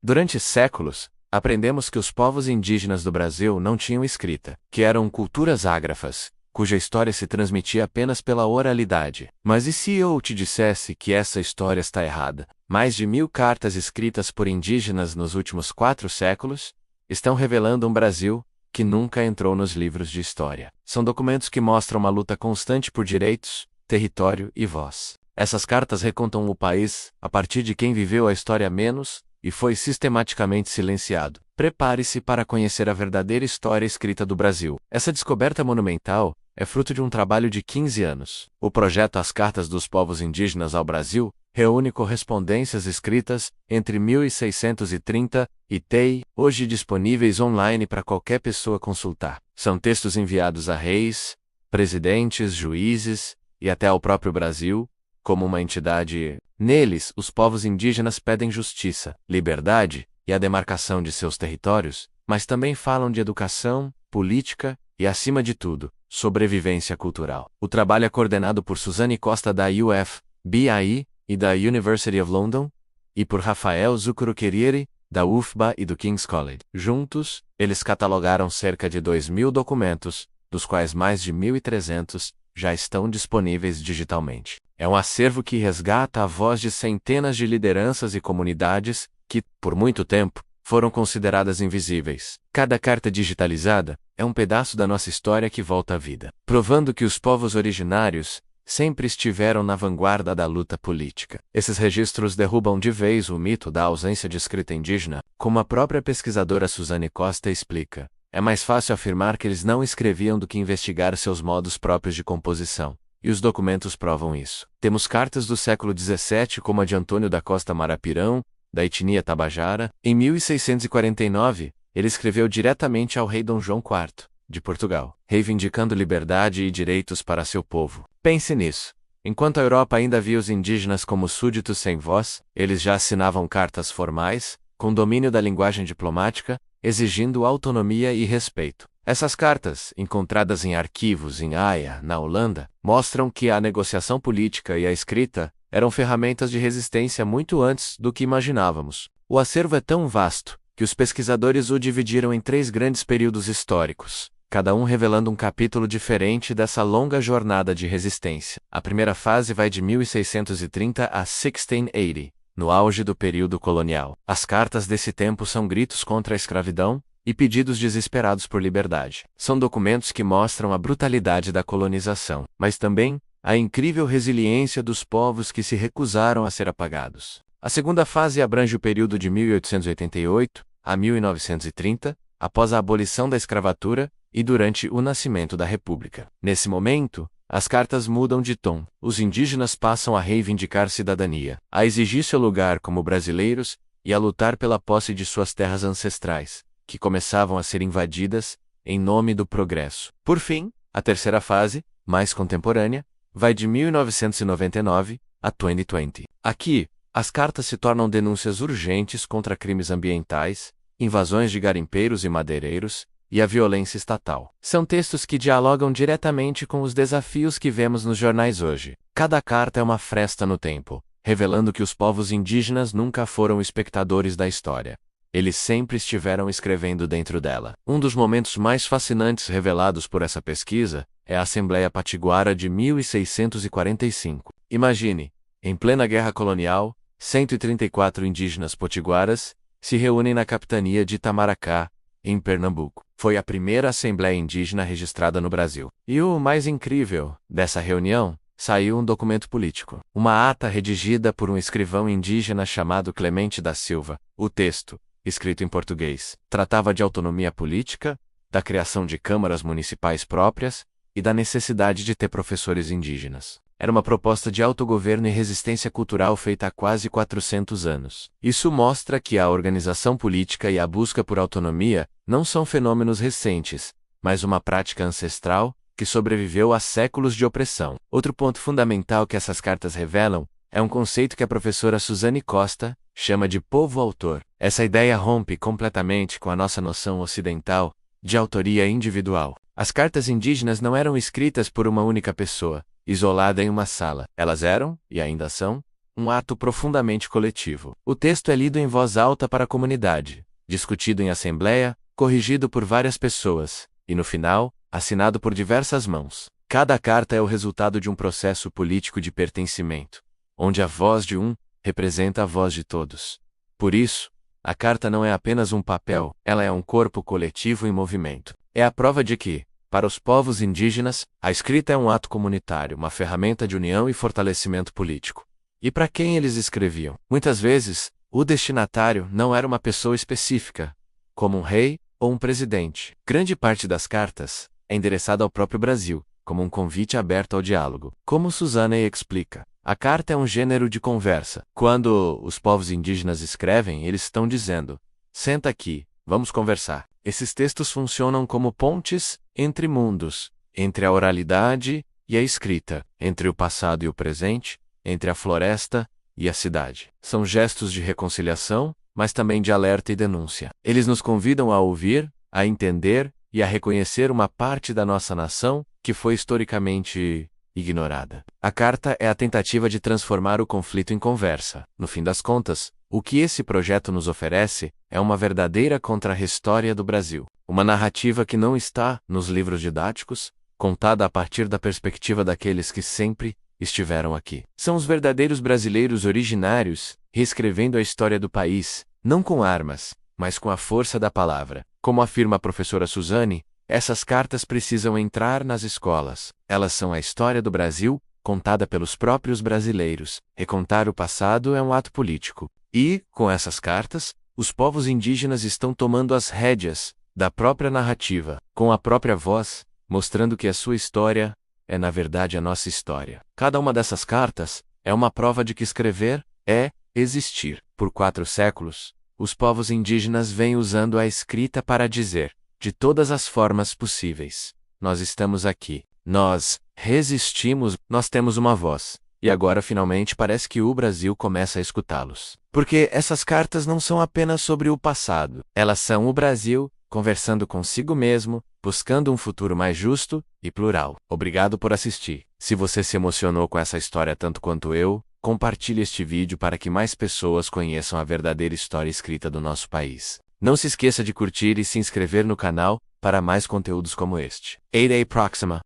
Durante séculos, aprendemos que os povos indígenas do Brasil não tinham escrita, que eram culturas ágrafas, cuja história se transmitia apenas pela oralidade. Mas e se eu te dissesse que essa história está errada? Mais de 1000 cartas escritas por indígenas nos últimos 4 séculos estão revelando um Brasil que nunca entrou nos livros de história. São documentos que mostram uma luta constante por direitos, território e voz. Essas cartas recontam o país a partir de quem viveu a história menos e foi sistematicamente silenciado. Prepare-se para conhecer a verdadeira história escrita do Brasil. Essa descoberta monumental é fruto de um trabalho de 15 anos. O projeto As Cartas dos Povos Indígenas ao Brasil reúne correspondências escritas entre 1630 e TEI, hoje disponíveis online para qualquer pessoa consultar. São textos enviados a reis, presidentes, juízes e até ao próprio Brasil, como uma entidade. Neles, os povos indígenas pedem justiça, liberdade e a demarcação de seus territórios, mas também falam de educação, política e, acima de tudo, sobrevivência cultural. O trabalho é coordenado por Suzane Costa da UFBI e da University of London, e por Rafael Zucuro-Querieri, da UFBA e do King's College. Juntos, eles catalogaram cerca de 2.000 documentos, dos quais mais de 1.300 já estão disponíveis digitalmente. É um acervo que resgata a voz de centenas de lideranças e comunidades que, por muito tempo, foram consideradas invisíveis. Cada carta digitalizada é um pedaço da nossa história que volta à vida, provando que os povos originários sempre estiveram na vanguarda da luta política. Esses registros derrubam de vez o mito da ausência de escrita indígena, como a própria pesquisadora Suzane Costa explica. É mais fácil afirmar que eles não escreviam do que investigar seus modos próprios de composição. E os documentos provam isso. Temos cartas do século XVII como a de Antônio da Costa Marapirão, da etnia Tabajara. Em 1649, ele escreveu diretamente ao rei Dom João IV, de Portugal, reivindicando liberdade e direitos para seu povo. Pense nisso. Enquanto a Europa ainda via os indígenas como súditos sem voz, eles já assinavam cartas formais, com domínio da linguagem diplomática, exigindo autonomia e respeito. Essas cartas, encontradas em arquivos em Haia, na Holanda, mostram que a negociação política e a escrita eram ferramentas de resistência muito antes do que imaginávamos. O acervo é tão vasto que os pesquisadores o dividiram em 3 grandes períodos históricos, cada um revelando um capítulo diferente dessa longa jornada de resistência. A primeira fase vai de 1630 a 1680, no auge do período colonial. As cartas desse tempo são gritos contra a escravidão e pedidos desesperados por liberdade. São documentos que mostram a brutalidade da colonização, mas também a incrível resiliência dos povos que se recusaram a ser apagados. A segunda fase abrange o período de 1888 a 1930, após a abolição da escravatura e durante o nascimento da República. Nesse momento, as cartas mudam de tom. Os indígenas passam a reivindicar cidadania, a exigir seu lugar como brasileiros e a lutar pela posse de suas terras ancestrais, que começavam a ser invadidas em nome do progresso. Por fim, a terceira fase, mais contemporânea, vai de 1999 a 2020. Aqui, as cartas se tornam denúncias urgentes contra crimes ambientais, invasões de garimpeiros e madeireiros e a violência estatal. São textos que dialogam diretamente com os desafios que vemos nos jornais hoje. Cada carta é uma fresta no tempo, revelando que os povos indígenas nunca foram espectadores da história. Eles sempre estiveram escrevendo dentro dela. Um dos momentos mais fascinantes revelados por essa pesquisa é a Assembleia Patiguara de 1645. Imagine, em plena guerra colonial, 134 indígenas potiguaras se reúnem na capitania de Itamaracá, em Pernambuco. Foi a primeira Assembleia Indígena registrada no Brasil. E o mais incrível dessa reunião, saiu um documento político. Uma ata redigida por um escrivão indígena chamado Clemente da Silva. O texto, escrito em português, tratava de autonomia política, da criação de câmaras municipais próprias e da necessidade de ter professores indígenas. Era uma proposta de autogoverno e resistência cultural feita há quase 400 anos. Isso mostra que a organização política e a busca por autonomia não são fenômenos recentes, mas uma prática ancestral que sobreviveu a séculos de opressão. Outro ponto fundamental que essas cartas revelam é um conceito que a professora Suzane Costa chama de povo-autor. Essa ideia rompe completamente com a nossa noção ocidental de autoria individual. As cartas indígenas não eram escritas por uma única pessoa, isolada em uma sala. Elas eram, e ainda são, um ato profundamente coletivo. O texto é lido em voz alta para a comunidade, discutido em assembleia, corrigido por várias pessoas, e no final, assinado por diversas mãos. Cada carta é o resultado de um processo político de pertencimento, onde a voz de um representa a voz de todos. Por isso, a carta não é apenas um papel, ela é um corpo coletivo em movimento. É a prova de que, para os povos indígenas, a escrita é um ato comunitário, uma ferramenta de união e fortalecimento político. E para quem eles escreviam? Muitas vezes, o destinatário não era uma pessoa específica, como um rei ou um presidente. Grande parte das cartas é endereçada ao próprio Brasil, como um convite aberto ao diálogo. Como Suzanne explica, a carta é um gênero de conversa. Quando os povos indígenas escrevem, eles estão dizendo: senta aqui, vamos conversar. Esses textos funcionam como pontes entre mundos, entre a oralidade e a escrita, entre o passado e o presente, entre a floresta e a cidade. São gestos de reconciliação, mas também de alerta e denúncia. Eles nos convidam a ouvir, a entender e a reconhecer uma parte da nossa nação que foi historicamente ignorada. A carta é a tentativa de transformar o conflito em conversa. No fim das contas, o que esse projeto nos oferece é uma verdadeira contra-história do Brasil. Uma narrativa que não está nos livros didáticos, contada a partir da perspectiva daqueles que sempre estiveram aqui. São os verdadeiros brasileiros originários, reescrevendo a história do país, não com armas, mas com a força da palavra. Como afirma a professora Suzanne, essas cartas precisam entrar nas escolas. Elas são a história do Brasil, contada pelos próprios brasileiros. Recontar o passado é um ato político. E, com essas cartas, os povos indígenas estão tomando as rédeas da própria narrativa, com a própria voz, mostrando que a sua história é na verdade a nossa história. Cada uma dessas cartas é uma prova de que escrever é existir. Por 4 séculos, os povos indígenas vêm usando a escrita para dizer, de todas as formas possíveis: nós estamos aqui, nós resistimos, nós temos uma voz. E agora finalmente parece que o Brasil começa a escutá-los. Porque essas cartas não são apenas sobre o passado, elas são o Brasil conversando consigo mesmo, buscando um futuro mais justo e plural. Obrigado por assistir. Se você se emocionou com essa história tanto quanto eu, compartilhe este vídeo para que mais pessoas conheçam a verdadeira história escrita do nosso país. Não se esqueça de curtir e se inscrever no canal para mais conteúdos como este. 8A Proxima.